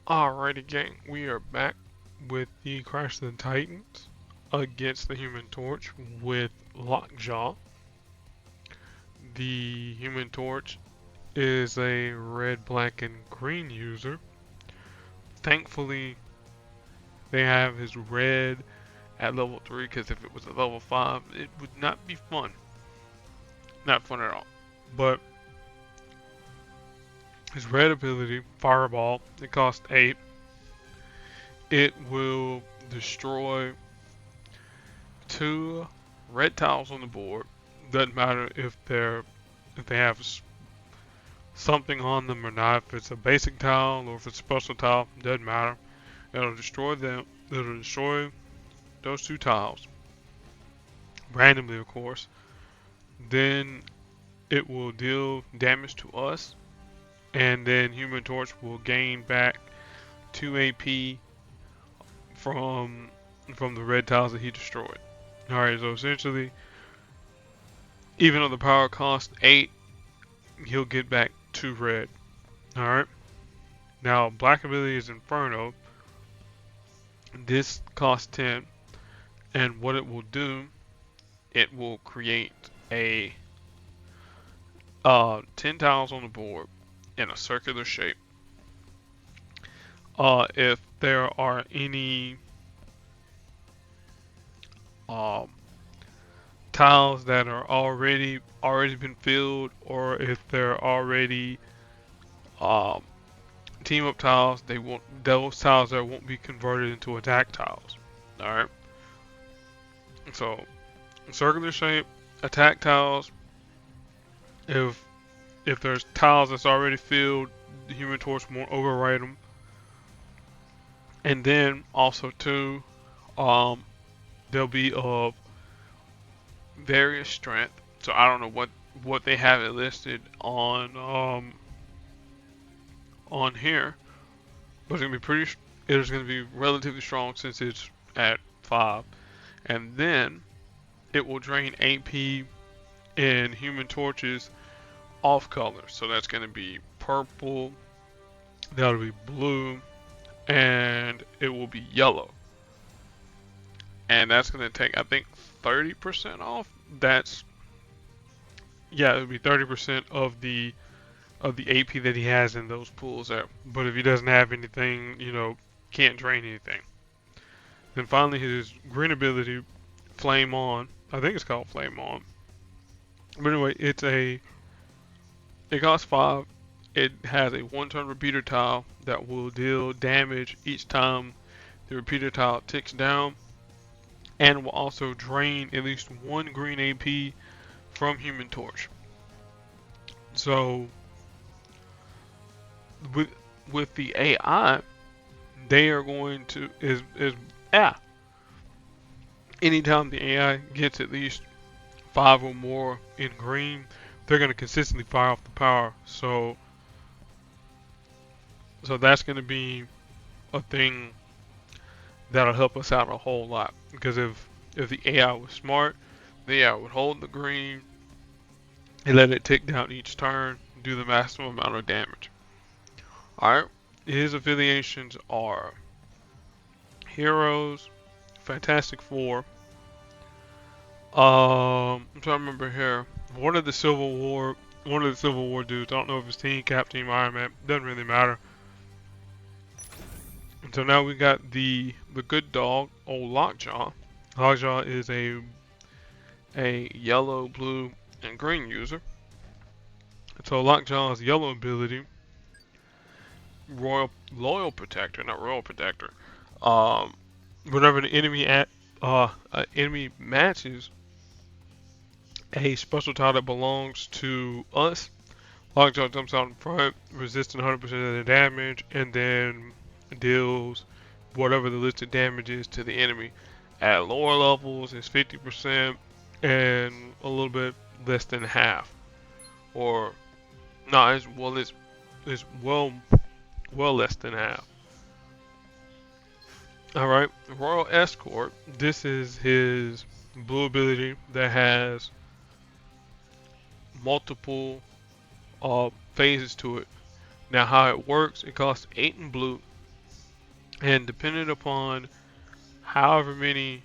Alrighty, gang, we are back with the Crash of the Titans against the Human Torch with Lockjaw. The Human Torch is a red, black, and green user. Thankfully, they have his red at level 3 because if it was at level 5, it would not be fun. Not fun at all. But his red ability, Fireball, it costs 8. It will destroy 2 red tiles on the board. Doesn't matter if they have something on them or not. If it's a basic tile or if it's a special tile, doesn't matter. It'll destroy them. It'll destroy those 2 tiles randomly, of course. Then it will deal damage to us, and then Human Torch will gain back 2 AP from the red tiles that he destroyed. Alright, so essentially, even though the power costs 8, he'll get back 2 red. Alright. Now, black ability is Inferno. This costs 10. And what it will do, it will create a 10 tiles on the board in a circular shape. If there are any tiles that are already been filled, or if they're already team up tiles, those tiles there won't be converted into attack tiles. All right. So circular shape, attack tiles. If there's tiles that's already filled, the Human Torch won't override them. And then also too, they'll be of various strength. So I don't know what they have it listed on here, but it's gonna be pretty. It's gonna be relatively strong since it's at 5, and then it will drain AP in Human Torch's off colors. So that's gonna be purple. That'll be blue, and it will be yellow. And that's gonna take, I think, 30% off. It'll be 30% of the AP that he has in those pools there. But if he doesn't have anything, can't drain anything. Then finally his green ability, Flame On. I think it's called Flame On. But anyway, it costs 5. It has a 1-turn repeater tile that will deal damage each time the repeater tile ticks down, and will also drain at least 1 green AP from Human Torch. So with the AI, they are going to anytime the AI gets at least 5 or more in green, they're going to consistently fire off the power. So that's going to be a thing that'll help us out a whole lot, because if the AI was smart, the AI would hold the green and let it tick down each turn, do the maximum amount of damage. Alright, his affiliations are Heroes, Fantastic Four, I'm trying to remember here, one of the Civil War dudes. I don't know if it's Team Cap, Team Iron Man, doesn't really matter. And so now we got the good dog, old Lockjaw. Lockjaw is a yellow, blue, and green user. So Lockjaw's yellow ability, Loyal Protector, not Royal Protector. Whenever the enemy matches a special tile that belongs to us, Lockjaw jumps out in front, resisting 100% of the damage, and then deals whatever the listed damage is to the enemy. At lower levels, it's 50% and a little bit less than half. Or no, it's well less than half. Alright, Royal Escort. This is his blue ability that has multiple phases to it. Now how it works, it costs 8 in blue. And depending upon however many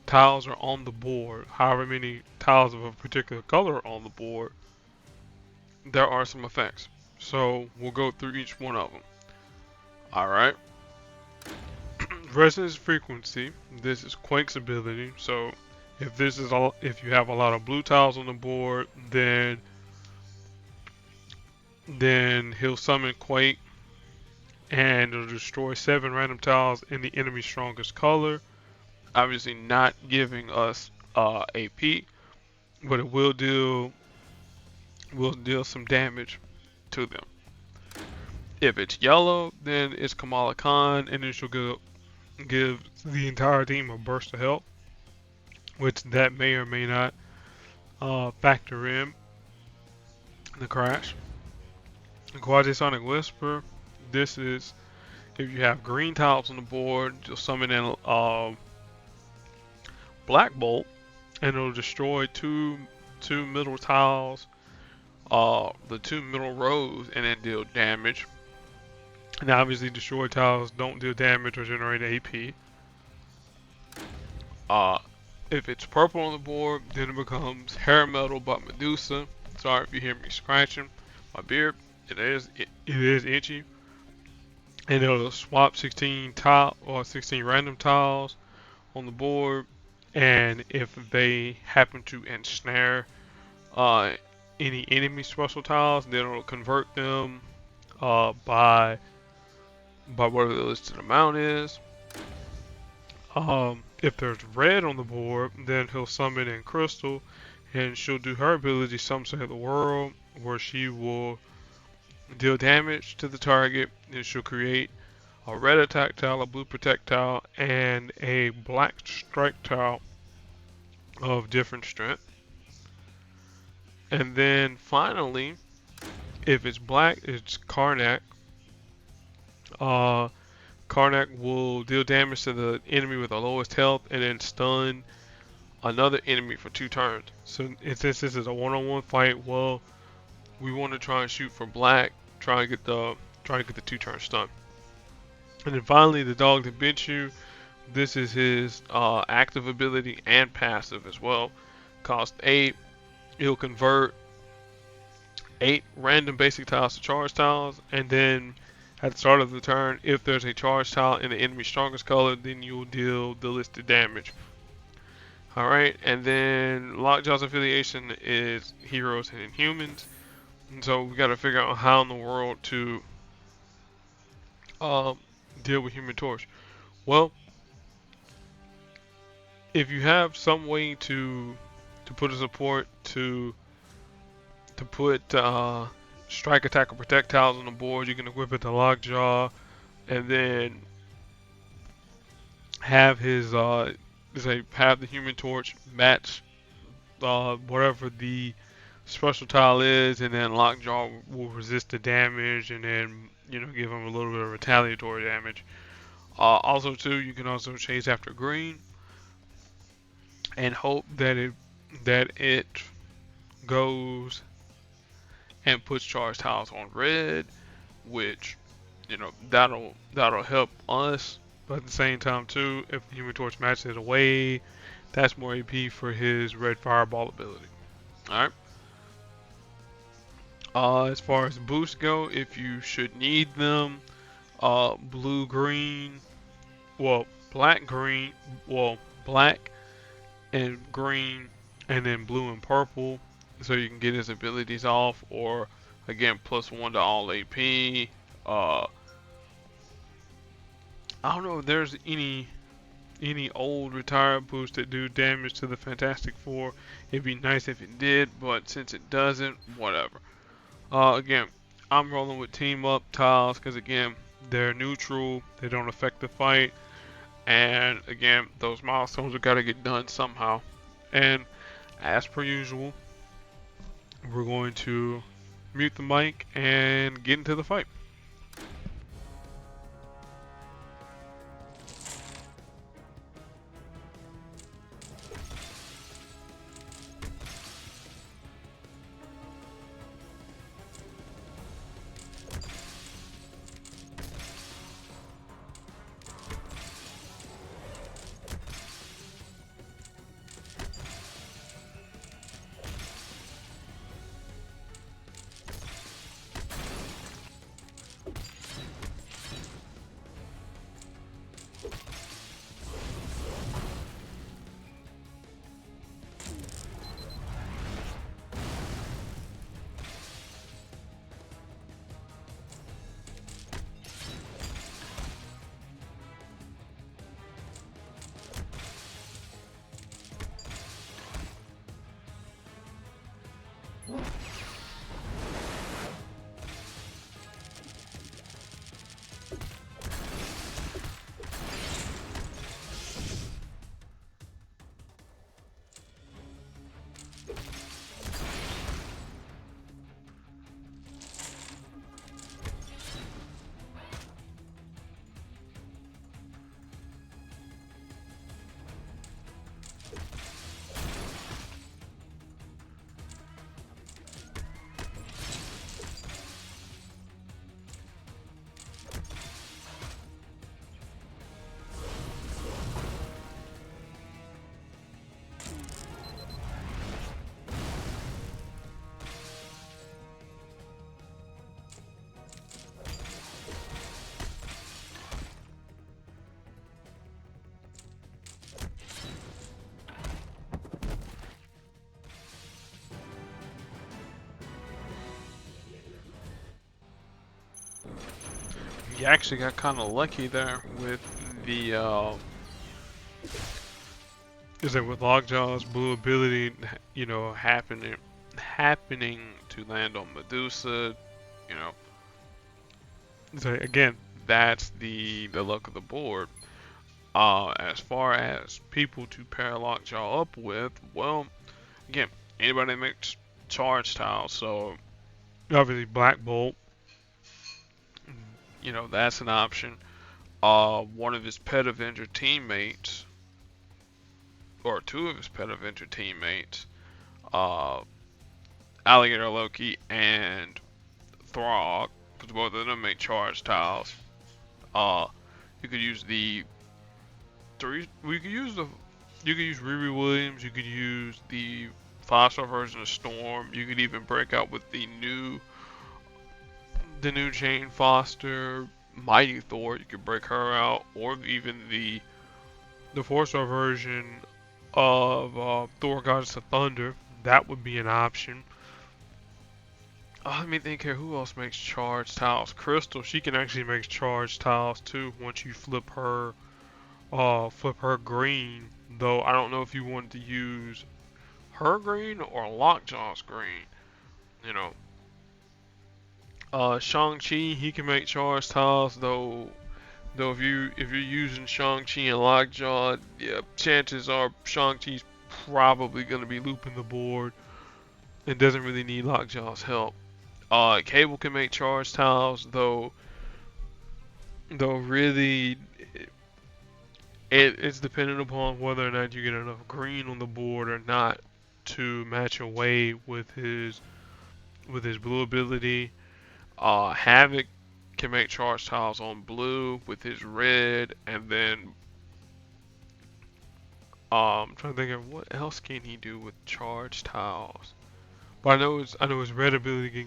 tiles are on the board, however many tiles of a particular color are on the board, there are some effects. So we'll go through each one of them. Alright. Resonance frequency. This is Quake's ability. So if you have a lot of blue tiles on the board, then he'll summon Quake and it'll destroy 7 random tiles in the enemy's strongest color. Obviously not giving us AP, but it will deal some damage to them. If it's yellow, then it's Kamala Khan, and then she'll give the entire team a burst of health, which that may or may not factor in the crash. The Quasi-Sonic Whisper. This is if you have green tiles on the board, you'll summon in Black Bolt, and it'll destroy two middle tiles, the 2 middle rows, and then deal damage. And obviously, destroy tiles don't deal damage or generate AP. If it's purple on the board, then it becomes Hair Metal by Medusa. Sorry if you hear me scratching my beard. It is itchy. And it'll swap 16 random tiles on the board, and if they happen to ensnare any enemy special tiles, then it'll convert them by whatever the listed amount is. If there's red on the board, then he'll summon in Crystal, and she'll do her ability, Some Say the World, where she will deal damage to the target, and she'll create a red attack tile, a blue protect tile, and a black strike tile of different strength. And then finally, if it's black, it's Karnak. Karnak will deal damage to the enemy with the lowest health and then stun another enemy for 2 turns. So since this is a one-on-one fight, well, we want to try and shoot for black, try to get the 2-turn stun. And then finally, the Dog that bit you. This is his active ability and passive as well. Cost 8. He'll convert 8 random basic tiles to charge tiles, and then at the start of the turn, if there's a charge tile in the enemy's strongest color, then you'll deal the listed damage. Alright, and then Lockjaw's affiliation is heroes and humans. And so we gotta figure out how in the world to deal with Human Torch. Well, if you have some way to put a support to put strike, attack, or protect tiles on the board, you can equip it to Lockjaw, and then have his have the Human Torch match whatever the special tile is, and then Lockjaw will resist the damage, and then give him a little bit of retaliatory damage. Also, too, you can also chase after green and hope that it goes and puts charge tiles on red, which that'll help us. But at the same time, too, if the Human Torch matches it away, that's more AP for his red fireball ability. All right. As far as boosts go, if you should need them, blue, green, black, green, black and green, and then blue and purple, so you can get his abilities off, or again, +1 to all AP. I don't know if there's any old retired boosts that do damage to the Fantastic Four. It'd be nice if it did, but since it doesn't, whatever. Again, I'm rolling with team up tiles because again, they're neutral, they don't affect the fight, and again, those milestones have got to get done somehow. And as per usual, we're going to mute the mic and get into the fight. You actually got kind of lucky there with the is that with Lockjaw's blue ability, you know, happening to land on Medusa, you know. So again, that's the luck of the board. As far as people to pair Lockjaw up with, well, again, anybody that makes charge tiles, so obviously Black Bolt, you know, that's an option. One of his Pet Avenger teammates, or two of his Pet Avenger teammates, uh, Alligator Loki and Throg, because both of them make charge tiles. You could use the three. You could use Riri Williams. You could use the 5-star version of Storm. You could even break out with the new Jane Foster Mighty Thor. You could break her out, or even the 4-star version of Thor Goddess of Thunder. That would be an option. Let me think here. Who else makes charge tiles? Crystal. She can actually make charge tiles too. Once you flip her green. Though I don't know if you want to use her green or Lockjaw's green. You know. Shang-Chi, he can make charge tiles. Though if you're using Shang-Chi and Lockjaw, yeah, chances are Shang-Chi's probably gonna be looping the board and doesn't really need Lockjaw's help. Cable can make charge tiles, though really it's dependent upon whether or not you get enough green on the board or not to match away with his blue ability. Havoc can make charge tiles on blue with his red, and then I'm trying to think of what else can he do with charge tiles. But I know his red ability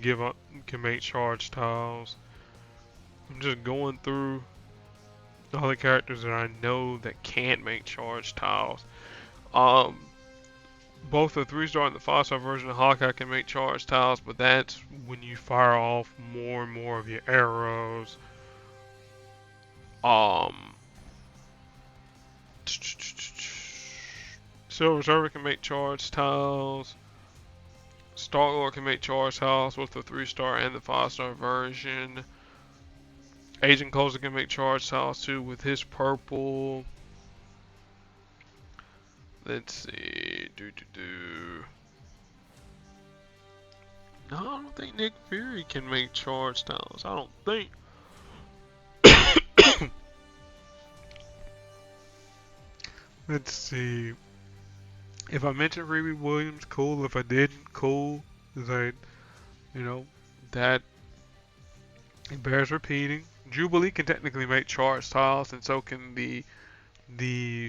can make charge tiles. I'm just going through all the characters that I know that can't make charge tiles. Both the 3-star and the 5-star version of Hawkeye can make charge tiles, but that's when you fire off more and more of your arrows. Silver Surfer can make charge tiles. Star-Lord can make charge tiles with the 3-star and the 5-star version. Agent Coulson can make charge tiles too with his purple. Let's see. No, I don't think Nick Fury can make charge tiles. I don't think. Let's see. If I mentioned Riri Williams, cool. If I didn't, cool. That, you know, that it bears repeating. Jubilee can technically make charge tiles, and so can the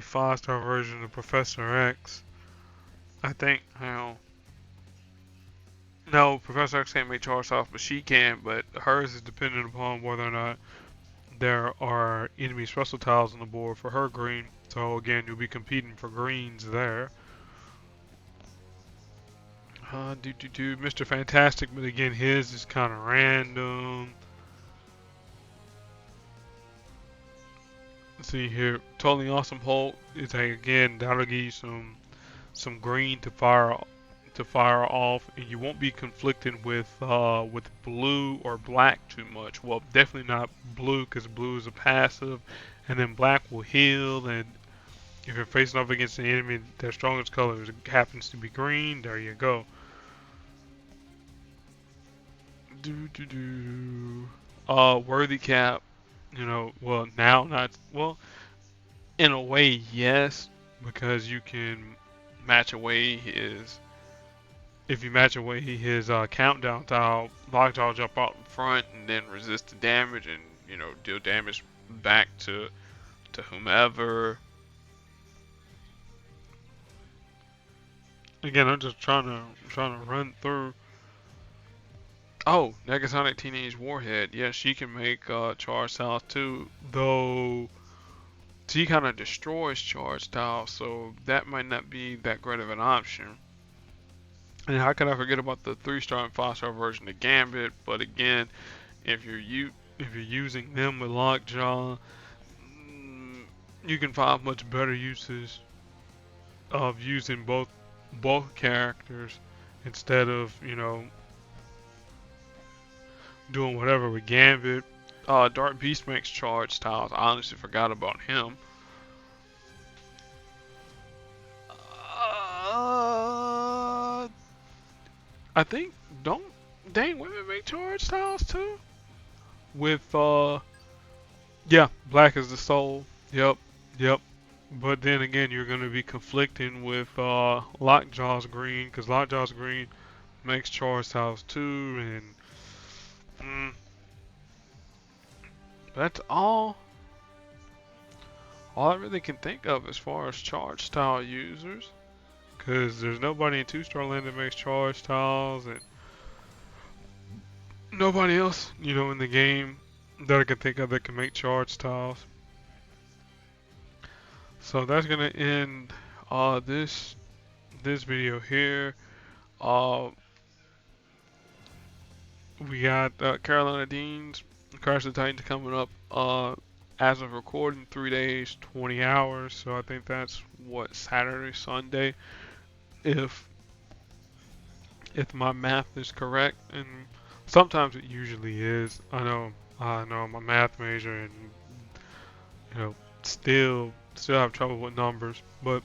5-star version of Professor X. I think, no, Professor X can't make charge tiles, but she can. But hers is dependent upon whether or not there are enemy special tiles on the board for her green. So again, you'll be competing for greens there. Mr. Fantastic, but again, his is kind of random. Let's see here. Totally Awesome Hulk is again that'll give you some green to fire off, and you won't be conflicted with blue or black too much. Well, definitely not blue, because blue is a passive, and then black will heal. And if you're facing off against an enemy, their strongest color happens to be green. There you go. Worthy Cap. You know, well, now not, well, in a way, yes, because you can match away if you match away his countdown tile, Lockjaw will jump out in front and then resist the damage and, you know, deal damage back to whomever. Again, I'm just trying to run through. Oh, Negasonic Teenage Warhead. Yeah, she can make charge tiles too, though she kind of destroys charge tiles, so that might not be that great of an option. And how could I forget about the 3-star and 5-star version of Gambit? But again, if you're if you're using them with Lockjaw, you can find much better uses of using both characters instead of, doing whatever with Gambit. Dark Beast makes charge tiles. I honestly forgot about him. I think don't dang women make charge tiles too? With yeah, black is the soul. Yep, yep. But then again, you're gonna be conflicting with Lockjaw's green, because Lockjaw's green makes charge tiles too, and that's all I really can think of as far as charge tile users. Because there's nobody in 2-star land that makes charge tiles, and nobody else, in the game that I can think of that can make charge tiles. So that's gonna end this video here. Uh, we got Carolina Dean's Crash the Titans coming up. As of recording, 3 days, 20 hours. So I think that's what, Saturday, Sunday, if my math is correct, and sometimes it usually is. I know I'm a math major, and still have trouble with numbers. But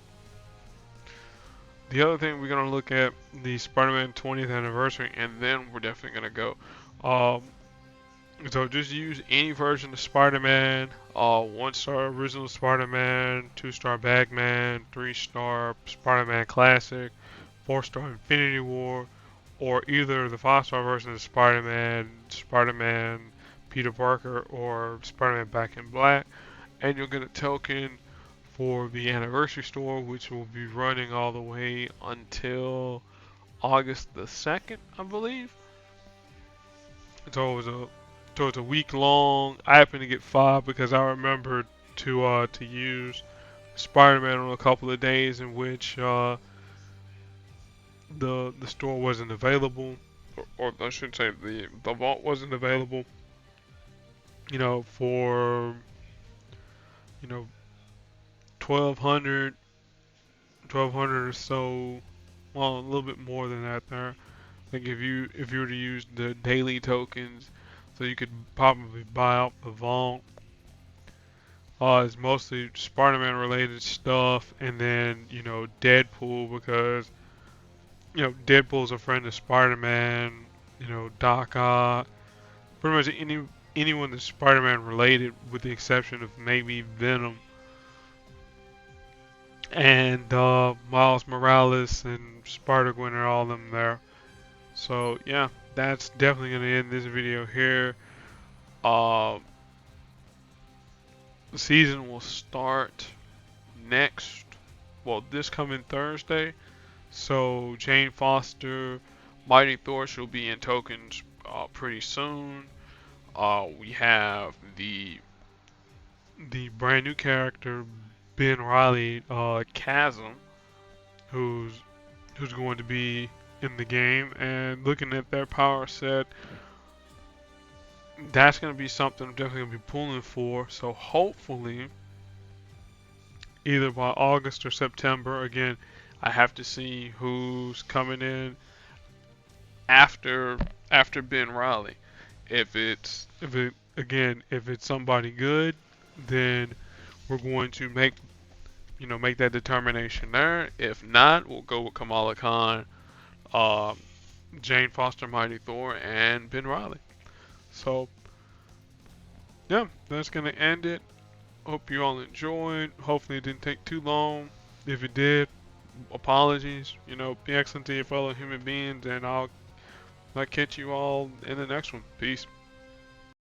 the other thing, we're gonna look at the Spider-Man 20th anniversary, and then we're definitely gonna go. So just use any version of Spider-Man. 1-star original Spider-Man, 2-star Bagman, 3-star Spider-Man Classic, 4-star Infinity War, or either the 5-star version of Spider-Man, Peter Parker, or Spider-Man Back in Black. And you'll get a token for the anniversary store, which will be running all the way until August the 2nd, I believe. So it's a week long. I happen to get 5 because I remembered to use Spider-Man on a couple of days in which the store wasn't available, or I should say the vault wasn't available. For 1200 or so. Well, a little bit more than that there. Like if you were to use the daily tokens, so you could probably buy out the vault. It's mostly Spider-Man related stuff, and then Deadpool, because Deadpool's a friend of Spider-Man. Doc Ock, pretty much anyone that's Spider-Man related, with the exception of maybe Venom and Miles Morales and Spider-Gwen, and all of them there. So yeah, that's definitely gonna end this video here. The season will start this coming Thursday. So Jane Foster, Mighty Thor, she'll be in tokens pretty soon. We have the brand new character, Ben Riley, Chasm, who's going to be in the game. And looking at their power set, that's going to be something I'm definitely going to be pulling for. So hopefully, either by August or September, again, I have to see who's coming in after Ben Riley. If it's somebody good, then we're going to make that determination there. If not, we'll go with Kamala Khan, Jane Foster, Mighty Thor, and Ben Riley. So yeah, that's gonna end it. Hope you all enjoyed. Hopefully it didn't take too long. If it did, apologies. Be excellent to your fellow human beings, and I'll catch you all in the next one. Peace.